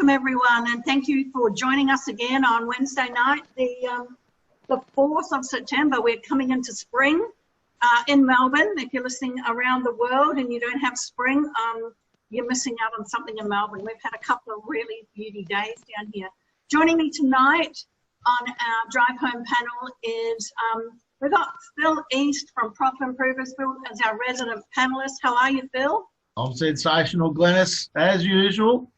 Welcome everyone, and thank you for joining us again on Wednesday night, the 4th of September. We're coming into spring in Melbourne. If you're listening around the world and you don't have spring, you're missing out on something in Melbourne. We've had a couple of really beauty days down here. Joining me tonight on our drive home panel is we've got Phil East from Profit Improvers. Phil is our resident panelist. How are you, Phil? I'm sensational, Glenis, as usual.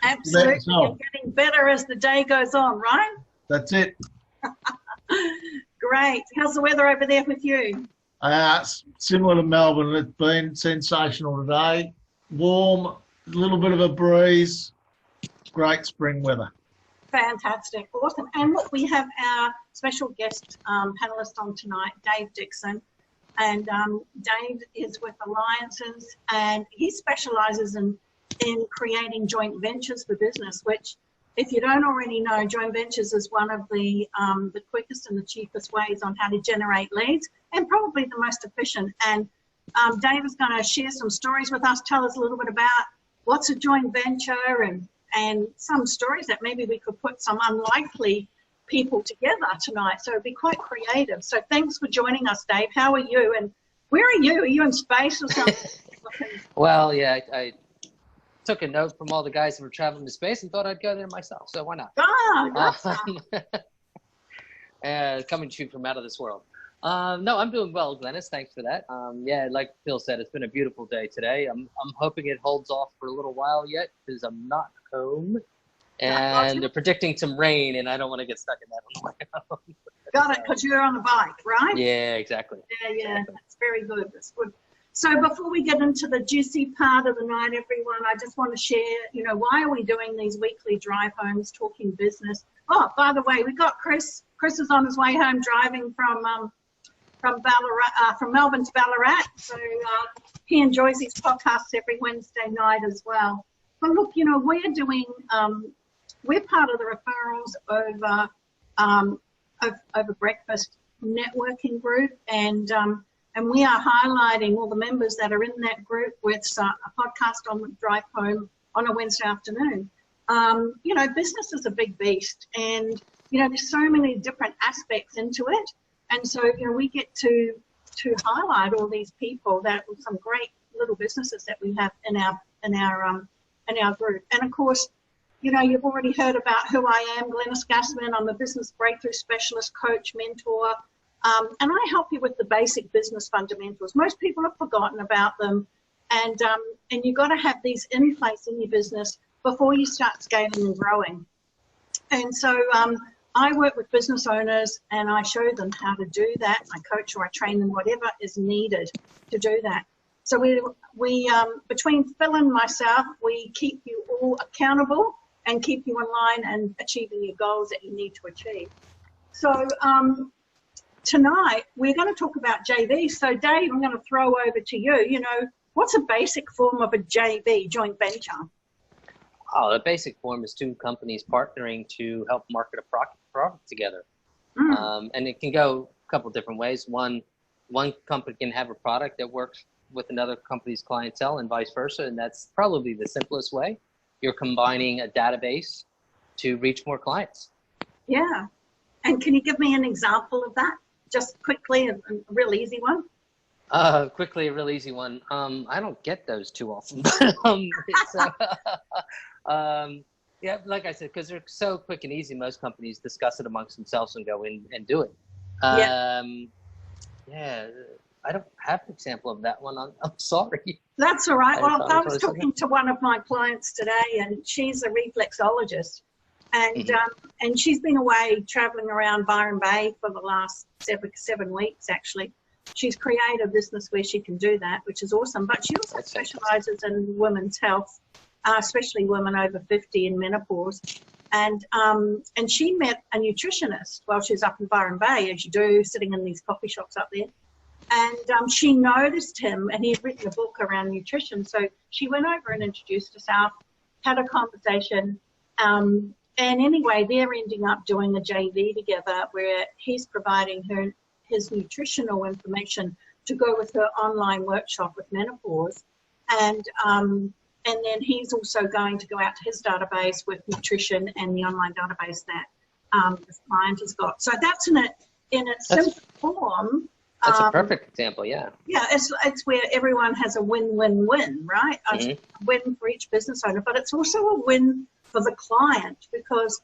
Absolutely. You're getting better as the day goes on, right? That's it. Great. How's the weather over there with you? Similar to Melbourne. It's been sensational today. Warm, a little bit of a breeze. Great spring weather. Fantastic. Awesome. And look, we have our special guest panelist on tonight, Dave Dickson. And Dave is with AllianceZ, and he specializes in creating joint ventures for business, which, if you don't already know, joint ventures is one of the quickest and the cheapest ways on how to generate leads, and probably the most efficient. And Dave is going to share some stories with us, tell us a little bit about what's a joint venture, and some stories that maybe we could put some unlikely people together tonight. So it'd be quite creative. So thanks for joining us, Dave. How are you? And where are you? Are you in space or something? Well, yeah, I took a note from all the guys that were traveling to space and thought I'd go there myself. So why not? Coming to you from out of this world. No, I'm doing well, Glenis. Thanks for that. Yeah, like Phil said, it's been a beautiful day today. I'm hoping it holds off for a little while yet because I'm not home. And they're predicting some rain, and I don't want to get stuck in that on the way home. Got it, because you're on the bike, right? Yeah, exactly. Yeah, exactly. That's very good. That's good. So before we get into the juicy part of the night, everyone, I just want to share, why are we doing these weekly drive homes, talking business? Oh, by the way, we've got Chris. Chris is on his way home driving from Ballarat, from Melbourne to Ballarat. So he enjoys these podcasts every Wednesday night as well. But look, we're part of the Referrals over breakfast networking group, and we are highlighting all the members that are in that group with a podcast on the drive home on a Wednesday afternoon. Business is a big beast, and there's so many different aspects into it, and so we get to highlight all these people that some great little businesses that we have in our group. And of course, you've already heard about who I am, Glenis Gassmann. I'm a business breakthrough specialist, coach, mentor, and I help you with the basic business fundamentals. Most people have forgotten about them, and you've got to have these in place in your business before you start scaling and growing. And so I work with business owners, and I show them how to do that. I coach or I train them, whatever is needed to do that. So we between Phil and myself, we keep you all accountable and keep you in line and achieving your goals that you need to achieve. So tonight we're going to talk about JV. So Dave, I'm going to throw over to you. What's a basic form of a JV, joint venture? Oh, the basic form is two companies partnering to help market a product together. And it can go a couple different ways. One company can have a product that works with another company's clientele and vice versa, and that's probably the simplest way. You're combining a database to reach more clients. Yeah. And can you give me an example of that? Just quickly, a real easy one. Quickly, a real easy one. I don't get those too often. Yeah, like I said, because they're so quick and easy, most companies discuss it amongst themselves and go in and do it. Yeah, I don't have an example of that one. I'm sorry. That's all right. Well, I was talking to one of my clients today, and she's a reflexologist, and she's been away traveling around Byron Bay for the last seven weeks, actually. She's created a business where she can do that, which is awesome. But she also specializes in women's health, especially women over 50 in menopause. And she met a nutritionist while she was up in Byron Bay, as you do, sitting in these coffee shops up there. And she noticed him, and he had written a book around nutrition. So she went over and introduced herself, had a conversation. And anyway, they're ending up doing a JV together where he's providing her his nutritional information to go with her online workshop with menopause. And and then he's also going to go out to his database with nutrition and the online database that this client has got. So that's in its simple form. That's a perfect example, yeah. Yeah, it's where everyone has a win-win-win, right? Mm-hmm. A win for each business owner, but it's also a win for the client because,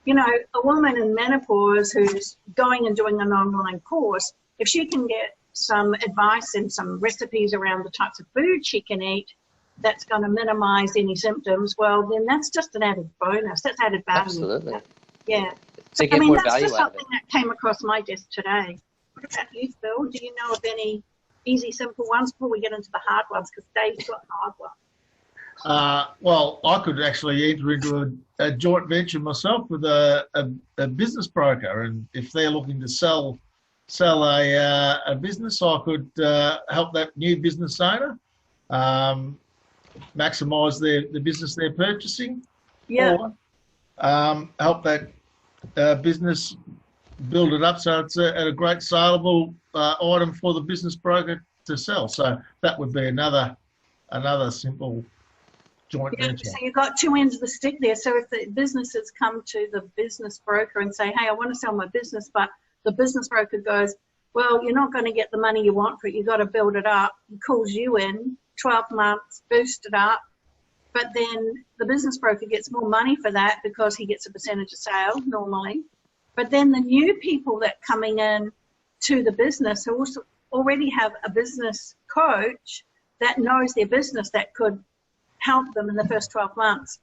you know, a woman in menopause who's going and doing an online course, if she can get some advice and some recipes around the types of food she can eat that's going to minimize any symptoms, well, then that's just an added bonus. That's added value. Absolutely. Yeah. To get more that's value just out of something it. that came across my desk today. What about you, Phil? Do you know of any easy, simple ones before we get into the hard ones? Because Dave's got hard ones. Well, I could actually enter into a joint venture myself with a business broker, and if they're looking to sell a business, I could help that new business owner maximise the business they're purchasing, Yeah. or help that business build it up so it's a great saleable item for the business broker to sell. So that would be another simple joint venture. So you've got two ends of the stick there. So if the businesses come to the business broker and say, hey, I want to sell my business, but the business broker goes, well, you're not going to get the money you want for it. You've got to build it up. He calls you in, 12 months, boost it up. But then the business broker gets more money for that because he gets a percentage of sale normally. But then the new people that are coming in to the business who also already have a business coach that knows their business that could help them in the first 12 months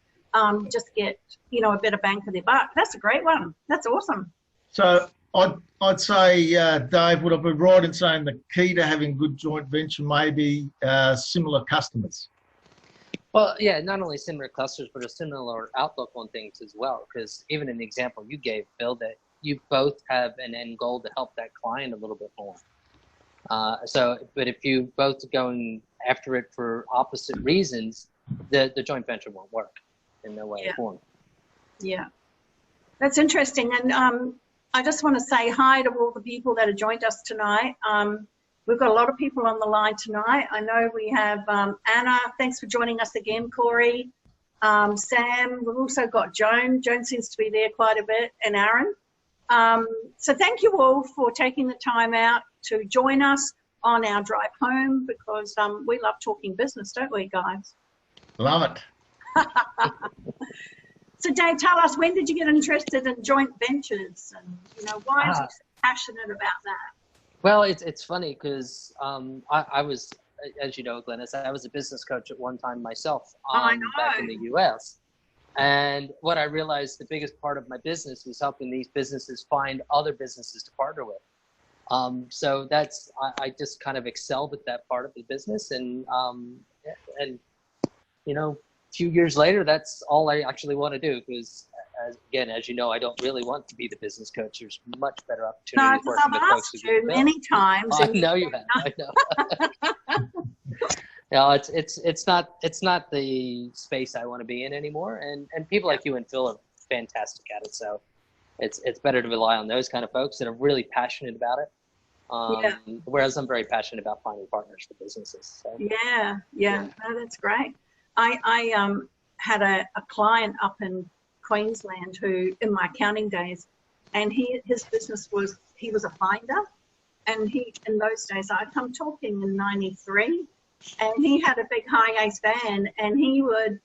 just get, you know, a better bang for their buck. That's a great one. That's awesome. So I'd say, Dave, would I be right in saying the key to having good joint venture may be similar customers? Well, yeah, not only similar clusters, but a similar outlook on things as well. Because even in the example you gave, Phil, that you both have an end goal to help that client a little bit more. But if you both going after it for opposite reasons, the joint venture won't work in no way or form. Yeah. That's interesting. And I just want to say hi to all the people that have joined us tonight. We've got a lot of people on the line tonight. I know we have Anna. Thanks for joining us again, Corey. Sam. We've also got Joan. Joan seems to be there quite a bit, and Aaron. So thank you all for taking the time out to join us on our drive home because we love talking business, don't we, guys? Love it. So, Dave, tell us, when did you get interested in joint ventures? And, you know, why are you so passionate about that? Well, it's funny because I was, as you know, Glenis, I was a business coach at one time myself back in the U.S. And what I realized the biggest part of my business was helping these businesses find other businesses to partner with. So that's, I just kind of excelled at that part of the business. And you know, a few years later, that's all I actually want to do because, again, as you know, I don't really want to be the business coach. There's much better opportunities working with folks who get many times. I know you have. I know. You know, it's not the space I want to be in anymore. And people like you and Phil are fantastic at it. So it's better to rely on those kind of folks that are really passionate about it. Whereas I'm very passionate about finding partners for businesses. So. Yeah. No, that's great. I had a client up in Queensland who, in my accounting days, and his business was, he was a finder, and in those days, I'd come talking in 93, and he had a big high-ace van, and he would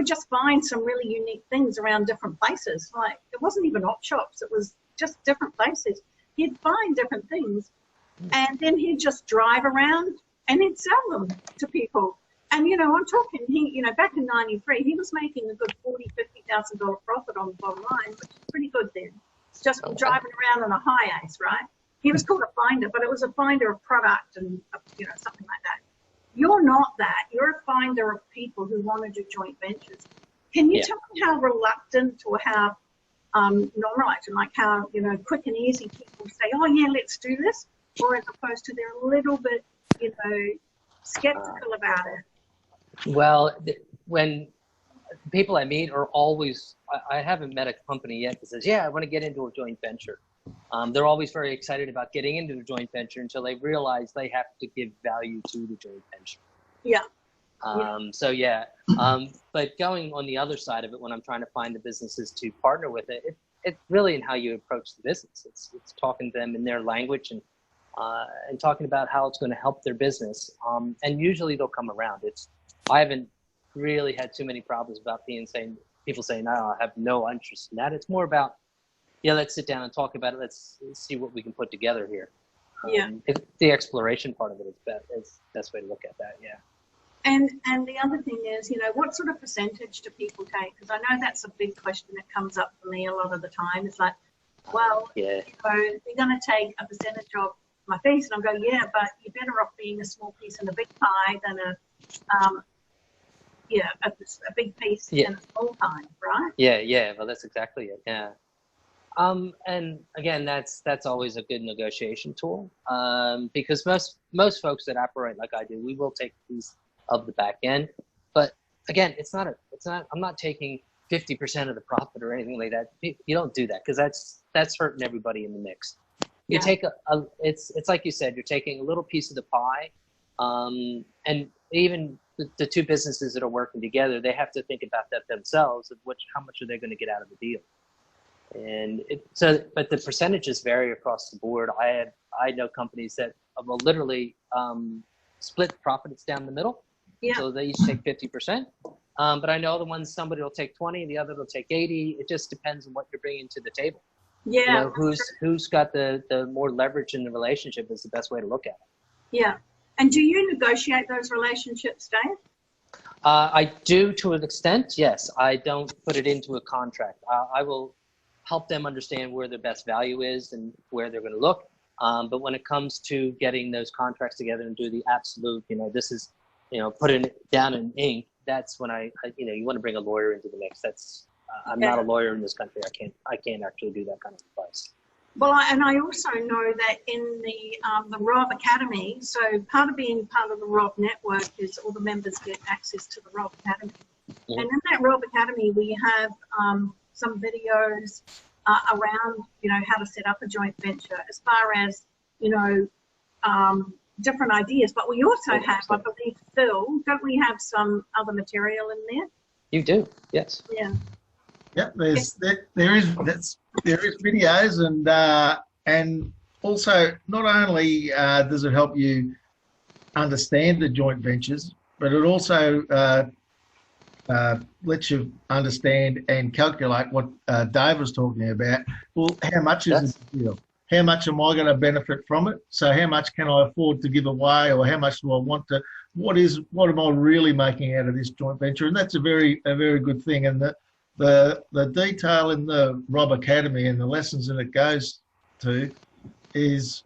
just find some really unique things around different places. Like, it wasn't even op shops, it was just different places. He'd find different things, and then he'd just drive around and he'd sell them to people. And, you know, I'm talking, back in 93, he was making a good $40,000, $50,000 profit on the bottom line, which is pretty good then. It's just driving around on a high ace, right? He was called a finder, but it was a finder of product and, something like that. You're not that. You're a finder of people who want to do joint ventures. Can you tell me how reluctant or how non-reluctant, like how, quick and easy people say, oh, yeah, let's do this, or as opposed to they're a little bit, skeptical about it? Well, when people I meet are always, I haven't met a company yet that says, yeah, I want to get into a joint venture. They're always very excited about getting into the joint venture until they realize they have to give value to the joint venture. Yeah. So yeah, but going on the other side of it, when I'm trying to find the businesses to partner with it's really in how you approach the business. It's talking to them in their language and talking about how it's going to help their business. And usually they'll come around. I haven't really had too many problems about people saying, no, I have no interest in that. It's more about, yeah, let's sit down and talk about it. Let's see what we can put together here. The exploration part of it is the best way to look at that. Yeah. And the other thing is, what sort of percentage do people take? Because I know that's a big question that comes up for me a lot of the time. It's like, well, they're going to take a percentage of my fees, and I'll go, yeah, but you're better off being a small piece in a big pie than a big piece in a small pie, right? Yeah. Well, that's exactly it. Yeah. And again, that's always a good negotiation tool, because most folks that operate like I do, we will take a piece of the back end, but again, I'm not taking 50% of the profit or anything like that. You don't do that, because that's hurting everybody in the mix. You take it's like you said, you're taking a little piece of the pie, and even the two businesses that are working together, they have to think about that themselves, of how much are they going to get out of the deal. And but the percentages vary across the board. I know companies that will literally split profits down the middle. Yeah. So they each take 50%. But I know the ones, somebody will take 20, the other will take 80. It just depends on what you're bringing to the table. Yeah. Who's got the more leverage in the relationship is the best way to look at it. Yeah. And do you negotiate those relationships, Dave? I do, to an extent, yes. I don't put it into a contract. I will help them understand where their best value is and where they're going to look. But when it comes to getting those contracts together and do the absolute, this is, putting it down in ink, that's when you want to bring a lawyer into the mix. I'm not a lawyer in this country. I can't actually do that kind of advice. Well, I also know that in the RoB Academy, so part of being part of the RoB network is all the members get access to the RoB Academy. Yeah. And in that RoB Academy, we have some videos around, how to set up a joint venture, as far as, different ideas. But we also have, I believe, Phil, don't we have some other material in there? You do, yes. Yeah. Yep, there is videos, and also not only does it help you understand the joint ventures, but it also lets you understand and calculate what Dave was talking about. Well, how much is the deal? How much am I going to benefit from it? So how much can I afford to give away, or how much do I want to? What am I really making out of this joint venture? And that's a very good thing. And the detail in the RoB Academy and the lessons that it goes to is,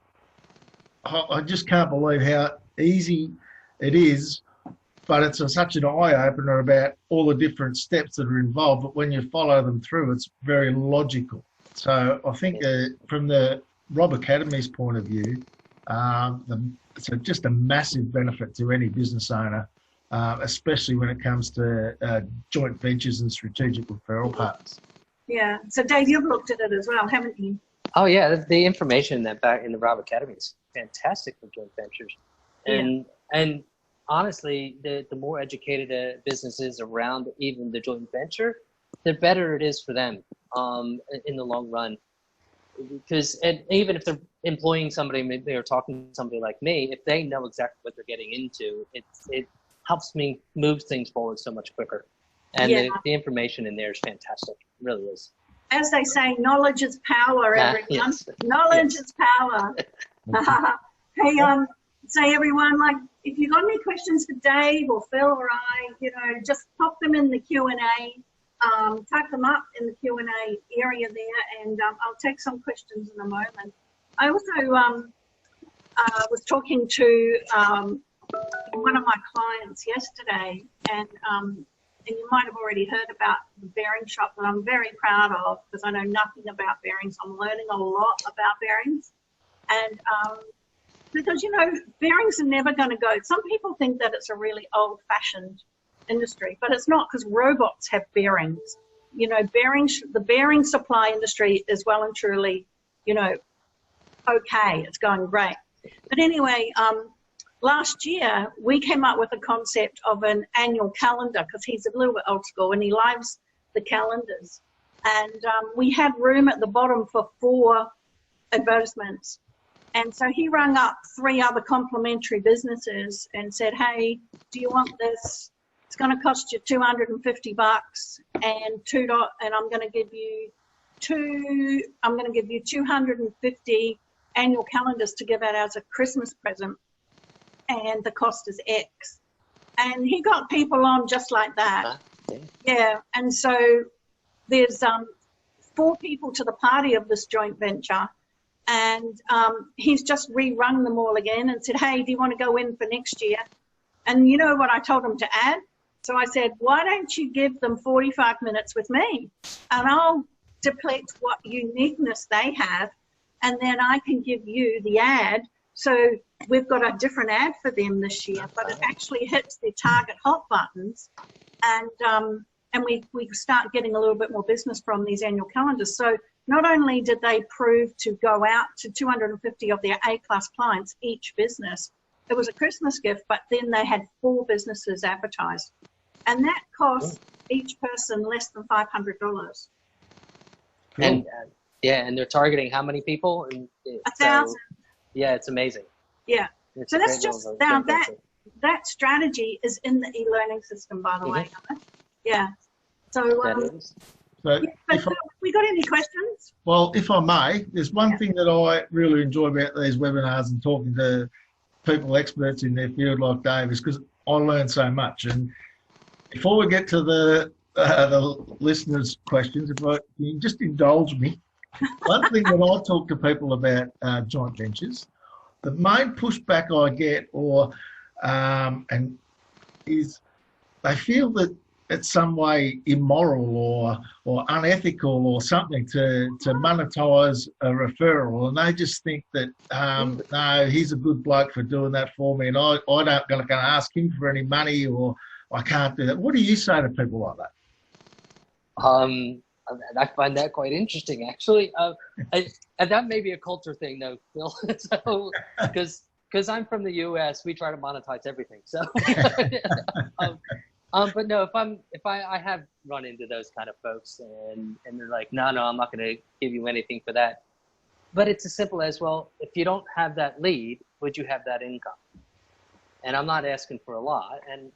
I just can't believe how easy it is, but it's such an eye-opener about all the different steps that are involved. But when you follow them through, it's very logical. So I think from the RoB Academy's point of view, it's just a massive benefit to any business owner, especially when it comes to joint ventures and strategic referral partners. Yeah. So Dave, you've looked at it as well, haven't you? Oh yeah, the information that back in the RoB Academy is fantastic for joint ventures, and honestly, the more educated a business is around even the joint venture, the better it is for them in the long run. Because even if they're employing somebody, maybe they're talking to somebody like me, if they know exactly what they're getting into, it helps me move things forward so much quicker. And the information in there is fantastic. It really is. As they say, knowledge is power, everyone. Yes. Knowledge is power. Hey, say everyone, like, if you've got any questions for Dave or Phil or I, just pop them in the Q&A. Type them up in the Q&A area there, and I'll take some questions in a moment. I also was talking to one of my clients yesterday, and you might have already heard about the bearing shop that I'm very proud of, because I know nothing about bearings. I'm learning a lot about bearings, and because bearings are never going to go. Some people think that it's a really old-fashioned industry, but it's not, because robots have bearings. The bearing supply industry is well and truly, okay, it's going great. But anyway, last year, we came up with a concept of an annual calendar because he's a little bit old school and he loves the calendars. And we had room at the bottom for 4 advertisements. And so he rang up 3 other complimentary businesses and said, hey, do you want this? It's going to cost you $250 and and I'm going to give you 250 annual calendars to give out as a Christmas present. And the cost is X. And he got people on just like that. Yeah. And so there's 4 people to the party of this joint venture. And he's just rerun them all again and said, hey, do you want to go in for next year? And you know what I told him to add? So I said, why don't you give them 45 minutes with me? And I'll deplete what uniqueness they have. And then I can give you the ad. So we've got a different ad for them this year, but it actually hits their target hot buttons. And we start getting a little bit more business from these annual calendars. So not only did they prove to go out to 250 of their A-class clients, each business, it was a Christmas gift, but then they had 4 businesses advertised. And that cost each person less than $500. Cool. And and they're targeting how many people? And 1,000. Yeah, it's amazing. Yeah. So that's just now that strategy is in the e-learning system, by the way. Yeah. So, we got any questions? Well, if I may, there's one thing that I really enjoy about these webinars and talking to people experts in their field like Dave is because I learn so much. And before we get to the listeners' questions, if you can just indulge me, one thing that I talk to people about joint ventures, the main pushback I get is they feel that it's some way immoral or unethical or something to monetize a referral, and they just think that no, he's a good bloke for doing that for me, and I don't going to ask him for any money, or I can't do that. What do you say to people like that? I find that quite interesting, actually. And that may be a culture thing, though, Phil. So, because I'm from the U.S., we try to monetize everything. So, but no, if I have run into those kind of folks, and they're like, no, I'm not going to give you anything for that. But it's as simple as, well, if you don't have that lead, would you have that income? And I'm not asking for a lot. And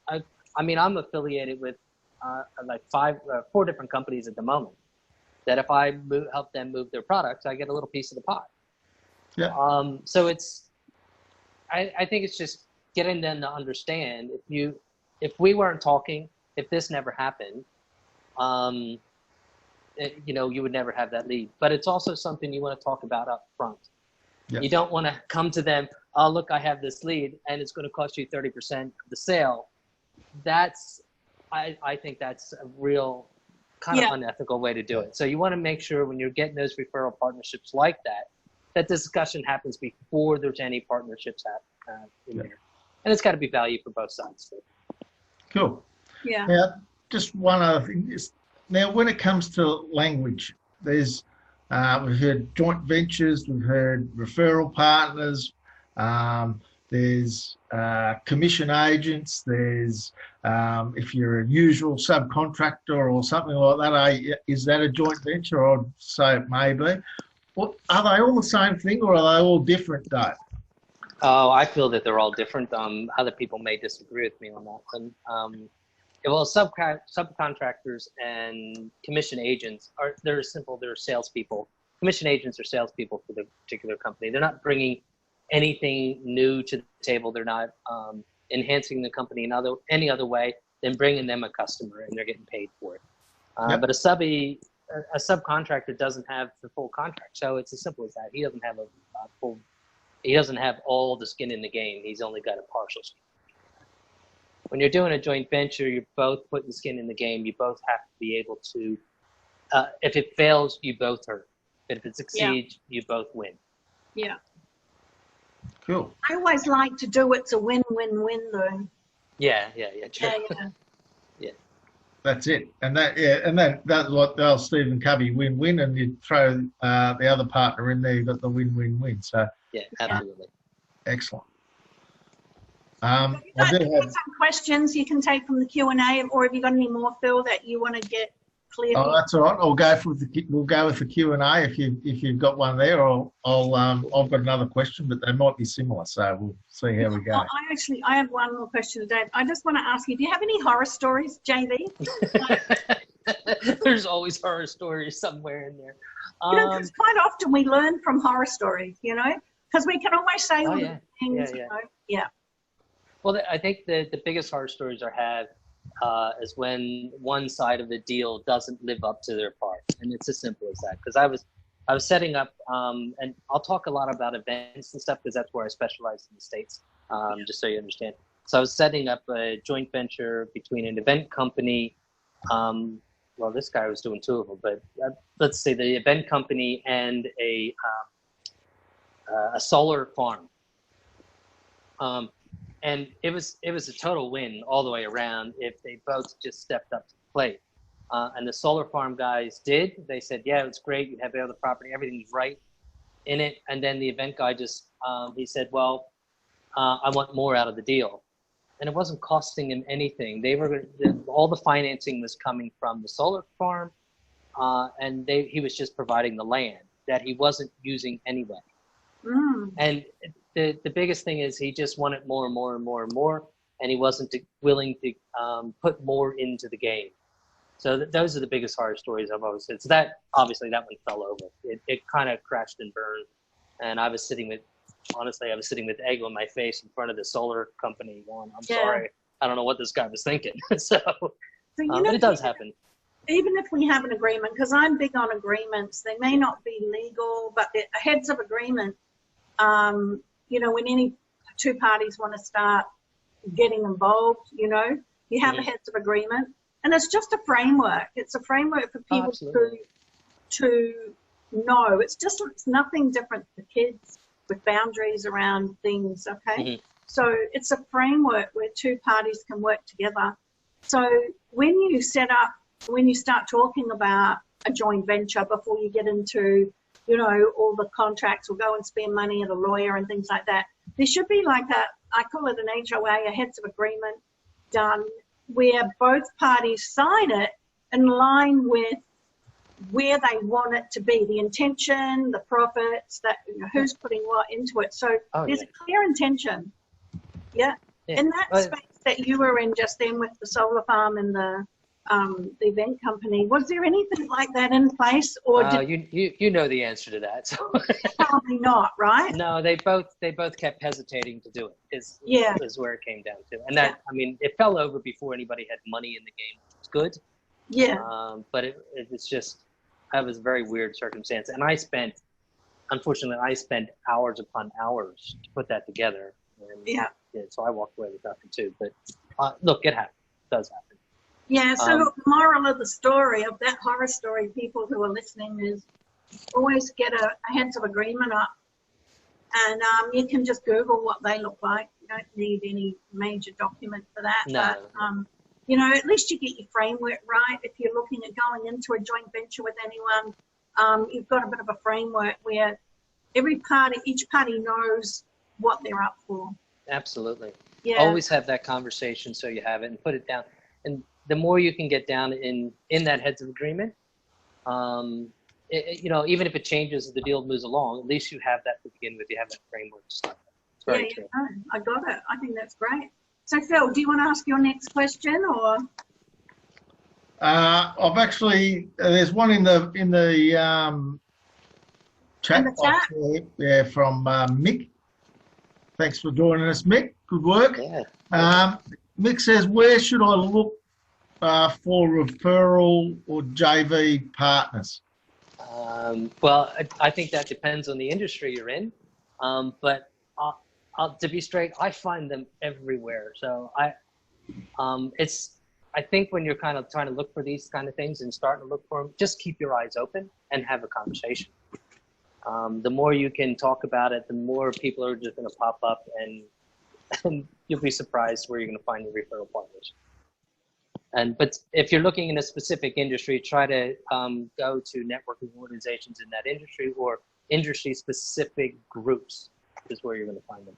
I mean, I'm affiliated with like 4 different companies at the moment, that if I help them move their products, I get a little piece of the pie. Yeah. So I think it's just getting them to understand, if we weren't talking, if this never happened, you would never have that lead. But it's also something you want to talk about up front. Yep. You don't want to come to them, oh, look, I have this lead and it's going to cost you 30% of the sale. I think that's a real kind of unethical way to do it. So you want to make sure when you're getting those referral partnerships like that, that discussion happens before there's any partnerships in there. And it's got to be value for both sides. Cool. Yeah. Now, just one other thing. Now, when it comes to language, there's we've heard joint ventures, we've heard referral partners, there's commission agents, there's if you're a usual subcontractor or something like that, is that a joint venture? I'd say it may be. Well, are they all the same thing, or are they all different, Dave? Oh, I feel that they're all different. Other people may disagree with me on that one. Well, subcontractors and commission agents they're simple. They're salespeople. Commission agents are salespeople for the particular company. They're not bringing anything new to the table. They're not enhancing the company in any other way than bringing them a customer, and they're getting paid for it. But a subcontractor doesn't have the full contract, so it's as simple as that. He doesn't have he doesn't have all the skin in the game. He's only got a partial skin. When you're doing a joint venture, you're both putting skin in the game. You both have to be able to, if it fails, you both hurt. But if it succeeds, you both win. Yeah. Cool. I always like to do it's a win-win-win though. Yeah, true. Yeah. That's it. And that's what the old Stephen Covey win-win, and you throw the other partner in there, you've got the win-win-win. So yeah, absolutely. Excellent. I You've do got have. some questions you can take from the Q&A, or have you got any more, Phil, that you want to get cleared? Oh, that's all right. We'll go with the Q&A if you've got one there, or I've got another question, but they might be similar, so we'll see how we go. I have one more question, Dave. I just want to ask you, do you have any horror stories, JV? There's always horror stories somewhere in there. You know, because quite often we learn from horror stories, you know, because we can always say all the things, you know. Yeah. Well, I think the biggest horror stories I have is when one side of the deal doesn't live up to their part, and it's as simple as that. Because I was setting up, and I'll talk a lot about events and stuff because that's where I specialize in the States, just so you understand. So I was setting up a joint venture between an event company. Well, this guy was doing two of them, but let's say the event company and a solar farm. And it was a total win all the way around if they both just stepped up to the plate. And the solar farm guys did. They said, yeah, it's great. You have all the property. Everything's right in it. And then the event guy just, he said, well, I want more out of the deal. And it wasn't costing him anything. All the financing was coming from the solar farm. And he was just providing the land that he wasn't using anyway. And the biggest thing is he just wanted more and more and more and more, and he wasn't willing to put more into the game. So those are the biggest horror stories I've always said. So that, obviously, that one fell over. It kind of crashed and burned, and I was sitting with egg on my face in front of the solar company going, I'm sorry, I don't know what this guy was thinking. So you know, but it does happen. Even if we have an agreement, because I'm big on agreements, they may not be legal, but they're a heads of agreement. You know, when any two parties want to start getting involved, you know, you have a heads of agreement, and it's just a framework. It's a framework for people to know. It's nothing different for kids with boundaries around things, okay? So it's a framework where two parties can work together. So when you start talking about a joint venture before you get into, you know, all the contracts will go and spend money at a lawyer and things like that. There should be like I call it an HOA, a heads of agreement done, where both parties sign it in line with where they want it to be, the intention, the profits, that, you know, who's putting what into it. So there's a clear intention. In that space that you were in just then with the solar farm and the event company, was there anything like that in place, or you know the answer to that? So probably not, right? No, they both kept hesitating to do it. Is where it came down to, and that I mean, it fell over before anybody had money in the game. It's good, but it was just, that was a very weird circumstance, and unfortunately I spent hours upon hours to put that together. And, so I walked away with nothing too. But look, it happens. It does happen. Yeah, so look, the moral of the story, of that horror story, people who are listening, is always get a heads of agreement up. And you can just Google what they look like. You don't need any major document for that. No. But, you know, at least you get your framework right. If you're looking at going into a joint venture with anyone, you've got a bit of a framework where each party knows what they're up for. Absolutely. Yeah. Always have that conversation so you have it and put it down. And the more you can get down in that heads of agreement, you know, even if it changes as the deal moves along, at least you have that to begin with. You have that framework to start with. It's very true. I got it. I think that's great. So Phil, do you want to ask your next question, or? I've actually, there's one in the chat box there from Mick. Thanks for joining us, Mick. Good work. Yeah. Mick says, where should I look for referral or JV partners? Well, I think that depends on the industry you're in. But to be straight, I find them everywhere. So I think when you're kind of trying to look for these kind of things and starting to look for them, just keep your eyes open and have a conversation. The more you can talk about it, the more people are just going to pop up, and you'll be surprised where you're going to find your referral partners. But if you're looking in a specific industry, try to go to networking organizations in that industry, or industry-specific groups is where you're going to find them.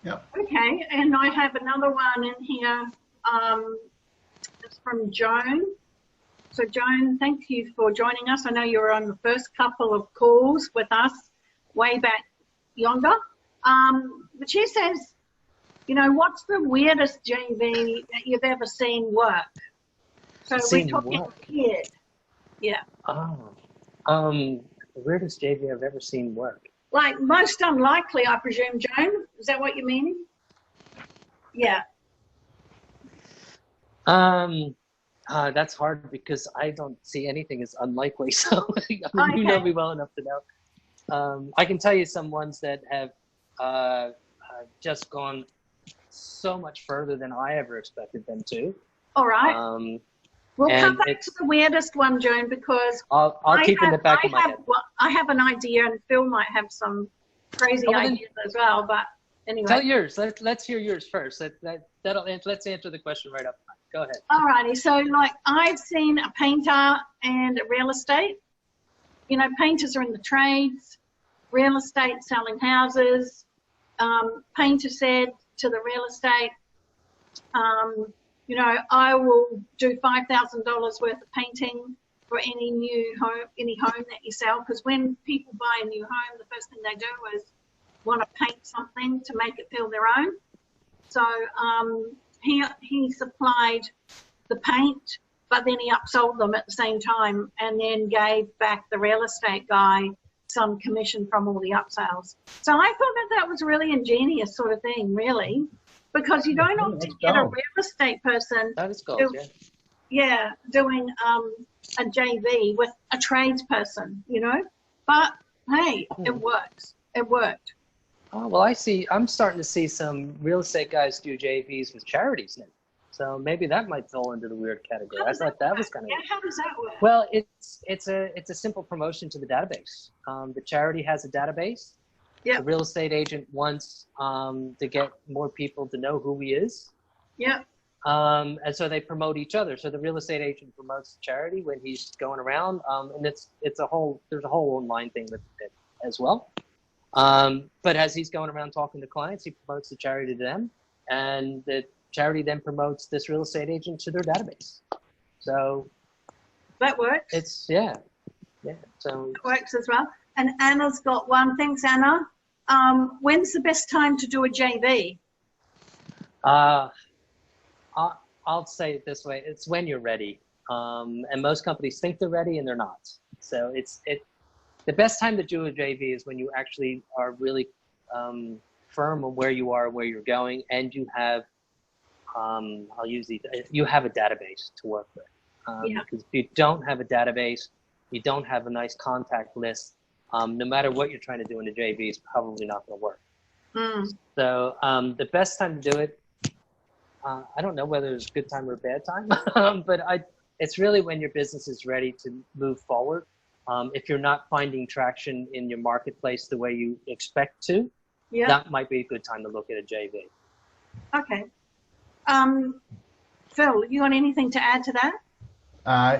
Yep. Okay, and I have another one in here. It's from Joan. So Joan, thank you for joining us. I know you were on the first couple of calls with us way back yonder. But she says, you know, what's the weirdest JV that you've ever seen work? So we're talking weird. Yeah. The weirdest JV I've ever seen work. Like most unlikely, I presume, Joan. Is that what you mean? Yeah. That's hard because I don't see anything as unlikely. So I mean, Okay. You know me well enough to know. I can tell you some ones that have just gone so much further than I ever expected them to. All right. We'll come back to the weirdest one, Joan, because I'll keep in the back of my head. Well, I have an idea, and Phil might have some crazy ideas as well. But anyway, tell yours. Let's hear yours first. Let's answer the question right up front. Go ahead. All righty. So, like, I've seen a painter and a real estate. You know, painters are in the trades, real estate selling houses. Painter said to the real estate, you know, I will do $5,000 worth of painting for any home that you sell, because when people buy a new home, the first thing they do is want to paint something to make it feel their own. So he supplied the paint, but then he upsold them at the same time and then gave back the real estate guy some commission from all the upsales. So I thought that was a really ingenious sort of thing, really, because you don't often get a real estate person doing a JV with a tradesperson, you know. But hey, it works. It worked. Oh, well, I'm starting to see some real estate guys do JVs with charities now. So maybe that might fall into the weird category. I thought that was kind of weird. How does that work? Well, it's a simple promotion to the database. The charity has a database. Yeah. The real estate agent wants to get more people to know who he is. Yeah. And so they promote each other. So the real estate agent promotes the charity when he's going around, and there's a whole online thing with it as well. But as he's going around talking to clients, he promotes the charity to them, and the charity then promotes this real estate agent to their database. So that works. So it works as well. And Anna's got one. Thanks, Anna. When's the best time to do a JV? I'll say it this way: it's when you're ready. And most companies think they're ready and they're not. So the best time to do a JV is when you actually are really firm on where you are, where you're going, and you have you have a database to work with. Because if you don't have a database, you don't have a nice contact list, no matter what you're trying to do in a JV, it's probably not going to work. So the best time to do it, I don't know whether it's a good time or a bad time, but it's really when your business is ready to move forward. If you're not finding traction in your marketplace the way you expect to, that might be a good time to look at a JV. Okay. Phil, you got anything to add to that?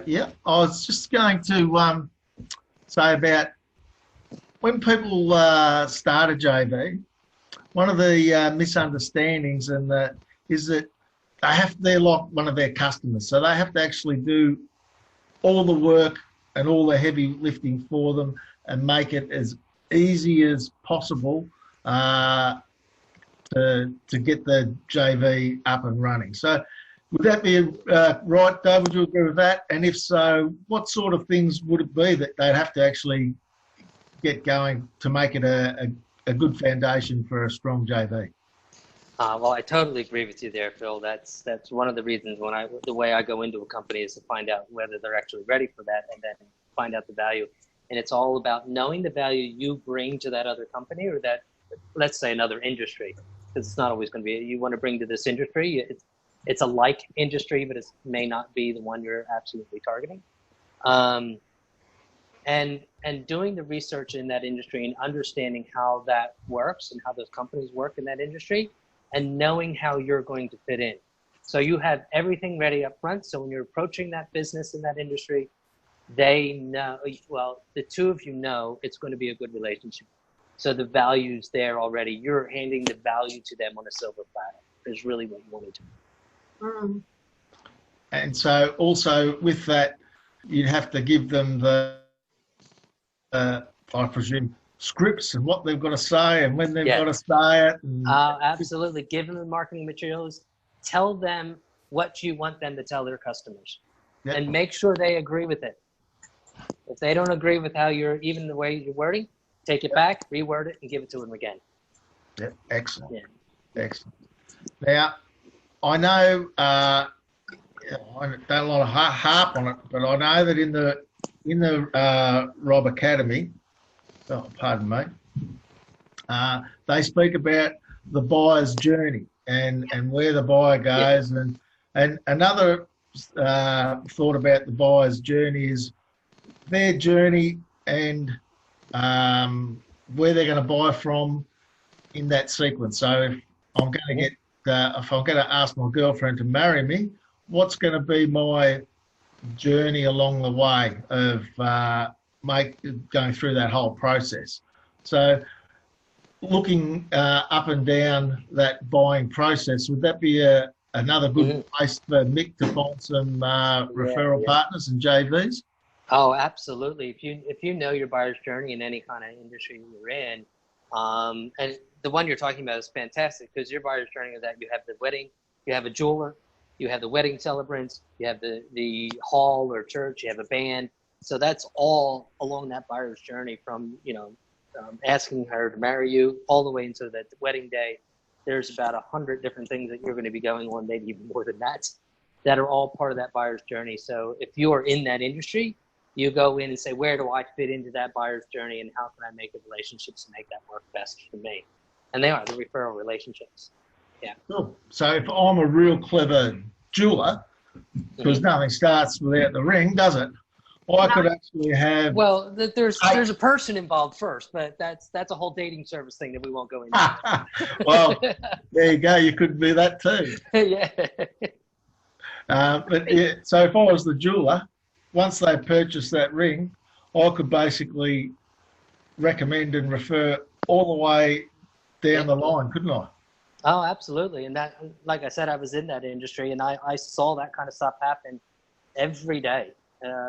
Yeah, I was just going to say about when people start a JV, one of the misunderstandings is that they're like one of their customers, so they have to actually do all the work and all the heavy lifting for them and make it as easy as possible to get the JV up and running. So would that be right, Dave? Would you agree with that? And if so, what sort of things would it be that they'd have to actually get going to make it a good foundation for a strong JV? Well, I totally agree with you there, Phil. That's one of the reasons the way I go into a company is to find out whether they're actually ready for that and then find out the value. And it's all about knowing the value you bring to that other company or that, let's say, another industry, because it's not always going to be, you want to bring to this industry. It's a like industry, but it may not be the one you're absolutely targeting. And doing the research in that industry and understanding how that works and how those companies work in that industry, and knowing how you're going to fit in. So you have everything ready up front. So when you're approaching that business in that industry, they know, well, the two of you know it's going to be a good relationship So the value's there already. You're handing the value to them on a silver platter is really what you want to do. Mm. And so also with that, you'd have to give them the, I presume, scripts and what they've got to say and when they've got to say it. And Absolutely. Give them the marketing materials. Tell them what you want them to tell their customers. Yep. And make sure they agree with it. If they don't agree with how you're, even the way you're wording, take it back, reword it, and give it to them again. Yep. Excellent. Yeah. Excellent. Now, I know, I don't want to harp on it, but I know that in the RoB Academy, oh, pardon me, they speak about the buyer's journey and where the buyer goes, and another thought about the buyer's journey is their journey and where they're going to buy from in that sequence. So if I'm going to get, if I'm going to ask my girlfriend to marry me, what's going to be my journey along the way of going through that whole process? So looking up and down that buying process, would that be another good place for Mick to find some referral partners and JVs? Oh, absolutely. If you know your buyer's journey in any kind of industry you're in, and the one you're talking about is fantastic because your buyer's journey is that you have the wedding, you have a jeweler, you have the wedding celebrants, you have the hall or church, you have a band. So that's all along that buyer's journey from, asking her to marry you all the way into that wedding day. There's about 100 different things that you're going to be going on, maybe even more than that are all part of that buyer's journey. So if you are in that industry, you go in and say, where do I fit into that buyer's journey and how can I make the relationships to make that work best for me? And they are the referral relationships. Yeah. Cool. So if I'm a real clever jeweler, because nothing starts without the ring, does it? I could actually have. Well, there's a person involved first, but that's a whole dating service thing that we won't go into. Well, there you go. You could be that too. Yeah. So if I was the jeweler, once they purchase that ring, I could basically recommend and refer all the way down the line, couldn't I? Oh, absolutely. And that, like I said, I was in that industry and I saw that kind of stuff happen every day.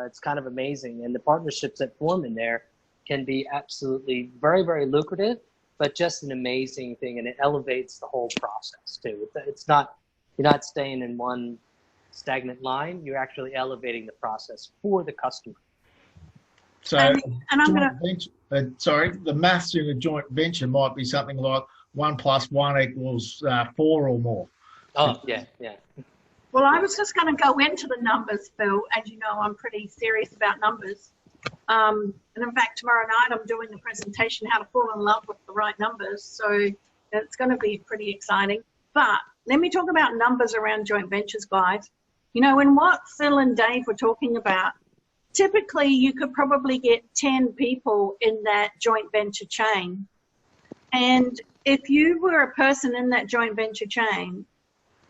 It's kind of amazing. And the partnerships that form in there can be absolutely very, very lucrative, but just an amazing thing. And it elevates the whole process too. It's not, you're not staying in one stagnant line. You're actually elevating the process for the customer. So and I'm going to, the maths in a joint venture might be something like 1 + 1 = 4 or more. Oh, yeah, yeah. Well, I was just going to go into the numbers, Phil. As you know, I'm pretty serious about numbers. And in fact, tomorrow night I'm doing the presentation, How to Fall in Love with the Right Numbers. So it's going to be pretty exciting. But let me talk about numbers around joint ventures, guys. In what Phil and Dave were talking about, typically you could probably get 10 people in that joint venture chain. And if you were a person in that joint venture chain,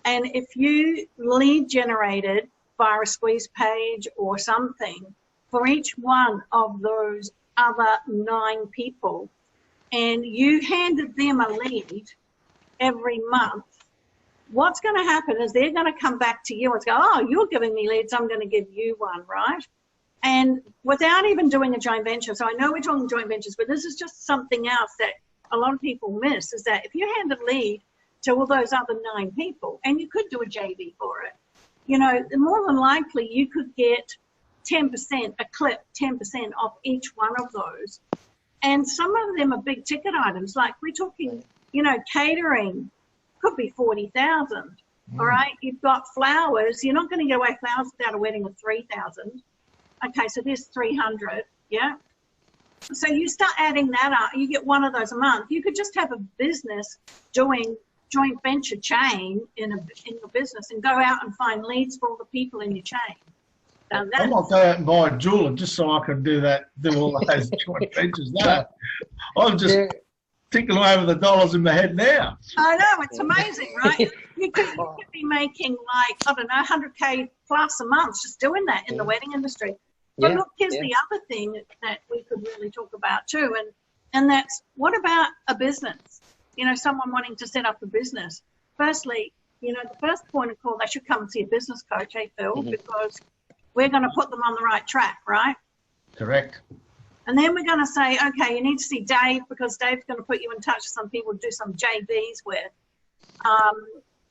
and if you lead generated via a squeeze page or something for each one of those other 9 people, and you handed them a lead every month, what's going to happen is they're going to come back to you and go, oh, you're giving me leads, I'm going to give you one, right? And without even doing a joint venture, so I know we're talking joint ventures, but this is just something else that a lot of people miss, is that if you hand a lead to all those other 9 people, and you could do a JV for it, more than likely you could get 10%, a clip, 10% off each one of those. And some of them are big ticket items, like we're talking, catering could be 40,000. All right, you've got flowers. You're not going to get away flowers without a wedding of 3,000. Okay, so there's 300. Yeah. So you start adding that up. You get one of those a month. You could just have a business doing joint venture chain in your business and go out and find leads for all the people in your chain. I might go out and buy a jeweler just so I can do all those joint ventures. No, I'm just tickling over the dollars in my head now. I know, it's amazing, right? You could be making I don't know, 100K plus a month just doing that in the wedding industry. But look, here's the other thing that we could really talk about too, and And that's, what about a business? You know, someone wanting to set up a business. Firstly, you know, the first point of call, they should come and see a business coach, Phil, because we're going to put them on the right track, right? Correct. And then we're going to say, okay, you need to see Dave, because Dave's going to put you in touch with some people to do some JVs with.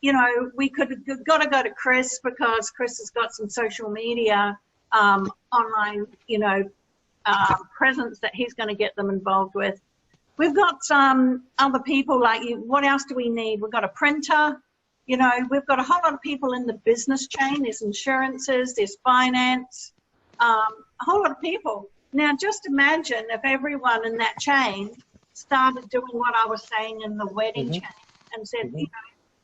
You know, we got to go to Chris, because Chris has got some social media, online, you know, presence that he's going to get them involved with. We've got some other people like you. What else do we need? We've got a printer. You know, we've got a whole lot of people in the business chain. There's insurances, there's finance, a whole lot of people. Now, just imagine if everyone in that chain started doing what I was saying in the wedding chain and said, you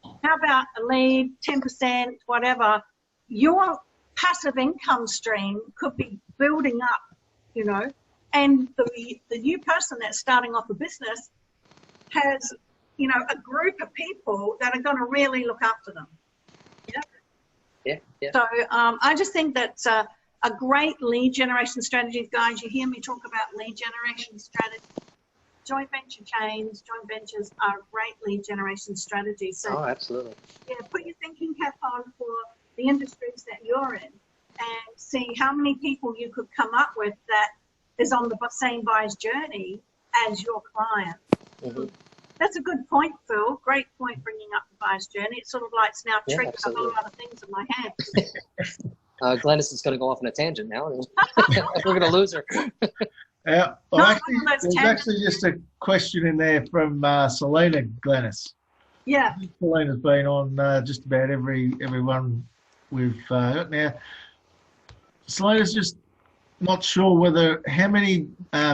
know, how about a lead, 10%, whatever. Your passive income stream could be building up, you know, and the new person that's starting off a business has, you know, a group of people that are going to really look after them. Yeah. So I just think that's a great lead generation strategy, guys. You hear me talk about lead generation strategy. Joint venture chains, joint ventures are a great lead generation strategy. So, absolutely. Yeah, put your thinking cap on for the industries that you're in and see how many people you could come up with that is on the same buyer's journey as your client. That's a good point, Phil. Great point bringing up the buyer's journey. It sort of like now triggered a whole lot of things in my head. Glenis is going to go off on a tangent now. We're going to lose her. Yeah, well, there's actually just a question in there from Selena, Glenis. Yeah. Selena's been on just about everyone we've got now. Selena's just not sure how many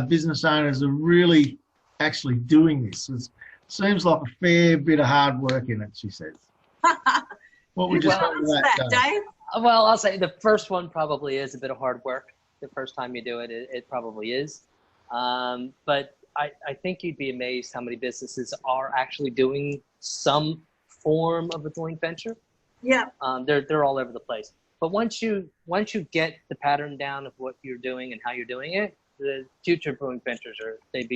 business owners are really actually doing this. It seems like a fair bit of hard work in it, she says. What would you say to that, Dave? Well, I'll say the first one probably is a bit of hard work. The first time you do it, it probably is. But I think you'd be amazed how many businesses are actually doing some form of a joint venture. Yeah. They're all over the place. But once you get the pattern down of what you're doing and how you're doing it, the future joint ventures they're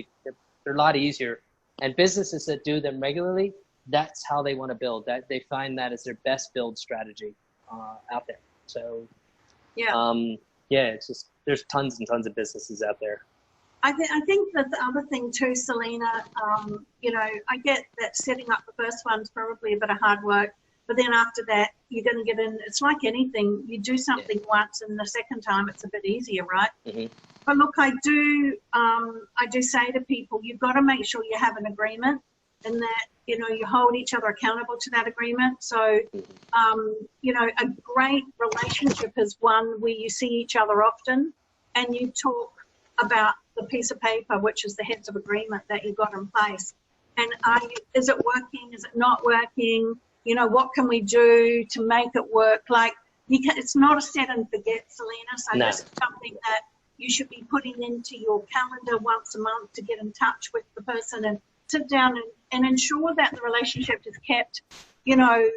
a lot easier. And businesses that do them regularly, that's how they want to build. That they find that as their best build strategy out there. So it's just there's tons and tons of businesses out there. I think that the other thing too, Selena, you know, I get that setting up the first one's probably a bit of hard work, but then after that, you're going to get in. It's like anything. You do something once, and the second time it's a bit easier, right? But look, I do say to people, you've got to make sure you have an agreement, and that, you know, you hold each other accountable to that agreement. So, you know, a great relationship is one where you see each other often, and you talk about the piece of paper, which is the heads of agreement that you've got in place. And is it working? Is it not working? You know, what can we do to make it work? Like, it's not a set and forget, Selena. So this is something that you should be putting into your calendar once a month to get in touch with the person and sit down and ensure that the relationship is kept, you know,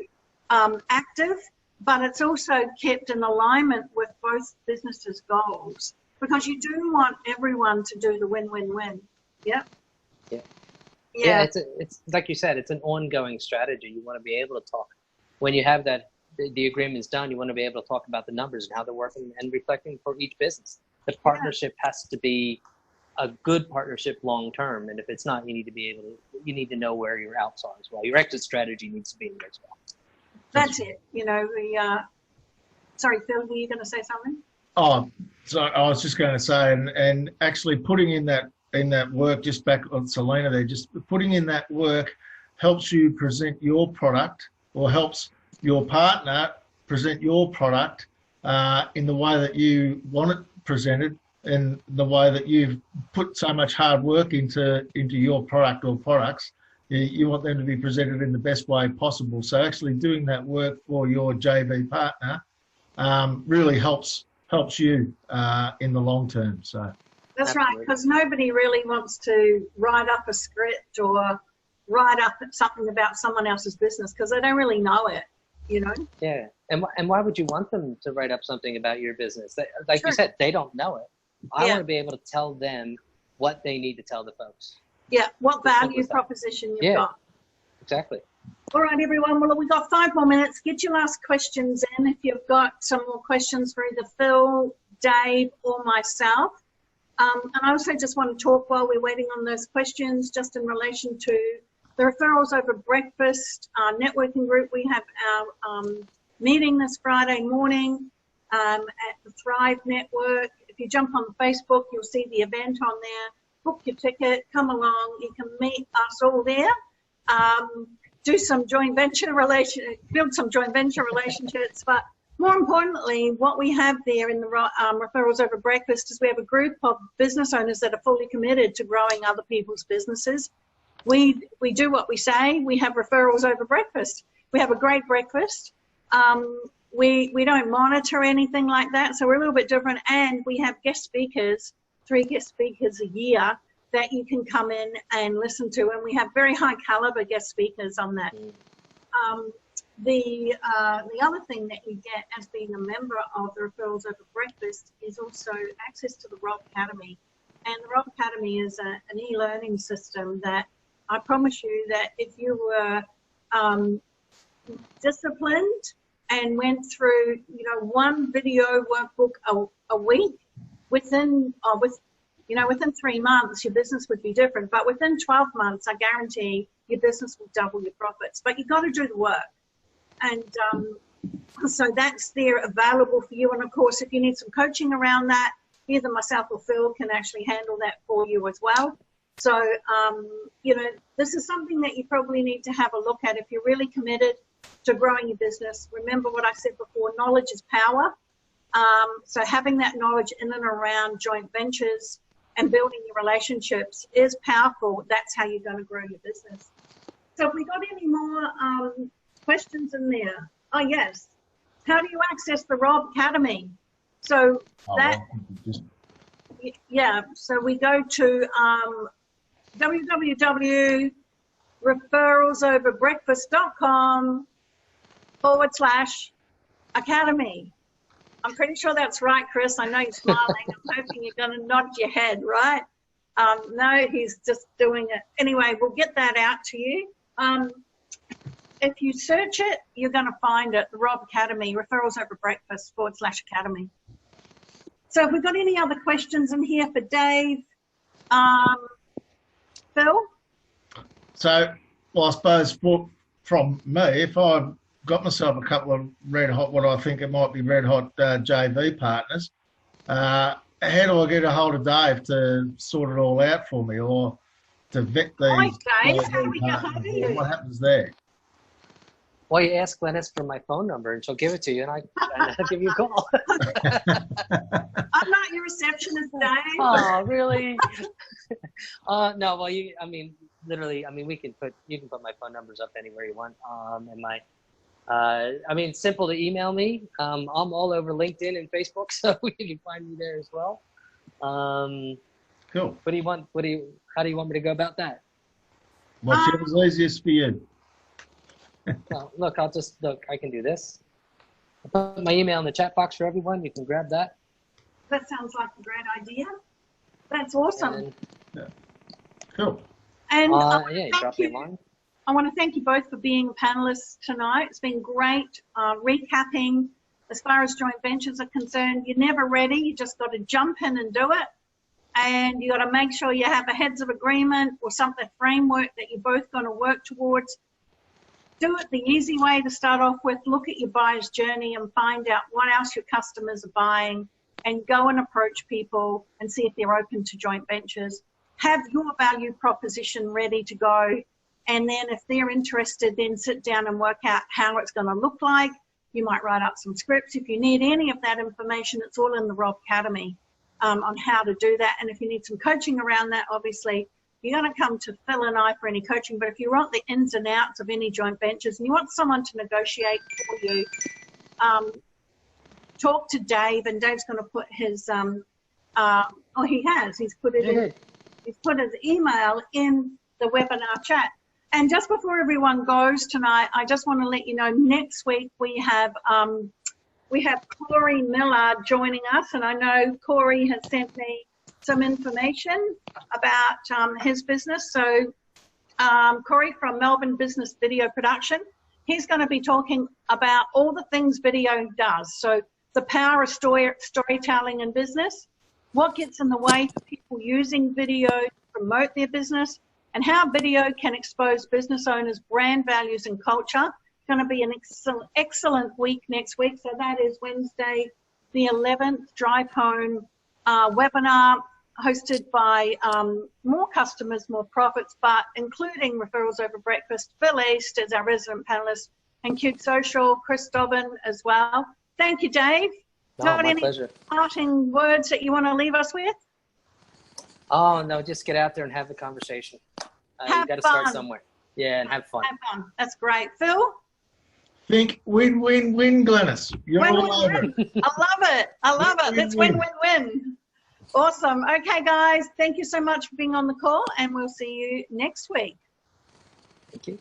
active, but it's also kept in alignment with both businesses' goals, because you do want everyone to do the win-win-win. Yep. Yeah, it's like you said, it's an ongoing strategy. You want to be able to talk. When you have that, the agreement's done, you want to be able to talk about the numbers and how they're working and reflecting for each business. The partnership has to be a good partnership long term, and if it's not, you need to know where your outs are as well. Your exit strategy needs to be in there as well. That's it. You know, sorry, Phil, were you going to say something? Oh, so I was just going to say, and actually putting in that work, just back on Selena there, just putting in that work helps you present your product, or helps your partner present your product in the way that you want it presented, in the way that you've put so much hard work into your product or products. You want them to be presented in the best way possible. So actually doing that work for your JV partner really helps you in the long term. So that's right, because nobody really wants to write up a script or write up something about someone else's business, because they don't really know it, you know? Yeah, and why would you want them to write up something about your business? Like you said, they don't know it. I want to be able to tell them what they need to tell the folks. Yeah, what value proposition you've got. Exactly. All right, everyone. Well, we've got 5 more minutes. Get your last questions in if you've got some more questions for either Phil, Dave, or myself. And I also just want to talk while we're waiting on those questions, just in relation to the Referrals Over Breakfast networking group. We have our meeting this Friday morning at the Thrive Network. If you jump on Facebook, you'll see the event on there. Book your ticket, come along. You can meet us all there. Do some joint venture build some joint venture relationships, but more importantly, what we have there in the Referrals Over Breakfast is we have a group of business owners that are fully committed to growing other people's businesses. We do what we say. We have referrals over breakfast. We have a great breakfast. We don't monitor anything like that, so we're a little bit different. And we have guest speakers, 3 guest speakers a year that you can come in and listen to, and we have very high caliber guest speakers on that. The other thing that you get as being a member of the Referrals Over Breakfast is also access to the RoB Academy. And the RoB Academy is an e-learning system that I promise you that if you were disciplined and went through, one video workbook a week, within 3 months, your business would be different. But within 12 months, I guarantee your business will double your profits. But you've got to do the work. And so that's there available for you. And, of course, if you need some coaching around that, either myself or Phil can actually handle that for you as well. So, this is something that you probably need to have a look at if you're really committed to growing your business. Remember what I said before, knowledge is power. So having that knowledge in and around joint ventures and building your relationships is powerful. That's how you're going to grow your business. So if we got any more questions in there? Oh, yes. How do you access the RoB Academy? So so we go to www.referralsoverbreakfast.com/academy. I'm pretty sure that's right, Chris. I know you're smiling. I'm hoping you're going to nod your head, right? No, he's just doing it. Anyway, we'll get that out to you. If you search it, you're going to find it, the RoB Academy, Referrals Over Breakfast /Academy. So have we got any other questions in here for Dave? Phil? So, well, I suppose from me, if I've got myself a couple of red hot, what I think it might be red hot JV partners, how do I get a hold of Dave to sort it all out for me, or to vet these? Hi, Dave. How do we get hold of you? What happens there? Well, you ask Glenis for my phone number, and she'll give it to you, and I'll give you a call. I'm not your receptionist, Dave. Oh, really? No. Well, literally, you can put my phone numbers up anywhere you want. And simple to email me. I'm all over LinkedIn and Facebook, so you can find me there as well. Cool. What do you want? How do you want me to go about that? Whatever's easiest for you. Well, look, I can do this. I'll put my email in the chat box for everyone. You can grab that. That sounds like a great idea. That's awesome. Cool. And you drop me a line. I want to thank you both for being panelists tonight. It's been great recapping as far as joint ventures are concerned. You're never ready. You just got to jump in and do it. And you got to make sure you have a heads of agreement or something framework that you're both going to work towards. Do it the easy way to start off with. Look at your buyer's journey and find out what else your customers are buying, and go and approach people and see if they're open to joint ventures. Have your value proposition ready to go. And then if they're interested, then sit down and work out how it's going to look like. You might write up some scripts. If you need any of that information, it's all in the RoB Academy on how to do that. And if you need some coaching around that, obviously, you're going to come to Phil and I for any coaching. But if you want the ins and outs of any joint ventures and you want someone to negotiate for you, talk to Dave, and Dave's going to put his, he's put his email in the webinar chat. And just before everyone goes tonight, I just want to let you know next week we have Corey Millard joining us, and I know Corey has sent me some information about his business. So Corey from Melbourne Business Video Production, he's going to be talking about all the things video does. So the power of storytelling in business, what gets in the way for people using video to promote their business, and how video can expose business owners' brand values and culture. It's going to be an excellent week next week. So that is Wednesday the 11th, Drive Home webinar hosted by More Customers, More Profits, but including Referrals Over Breakfast, Phil East as our resident panelist, and Cube Social, Chris Dobbin as well. Thank you, Dave. Oh, my pleasure. Parting words that you want to leave us with? Oh, no, just get out there and have the conversation. You got to start somewhere. Yeah, and have fun. Have fun. That's great. Phil? Think win, win, win, Glenis. You're Win, all win, over win. it. I love it. I love it. Let's win, Win, win, win. Awesome. Okay, guys. Thank you so much for being on the call, and we'll see you next week. Thank you.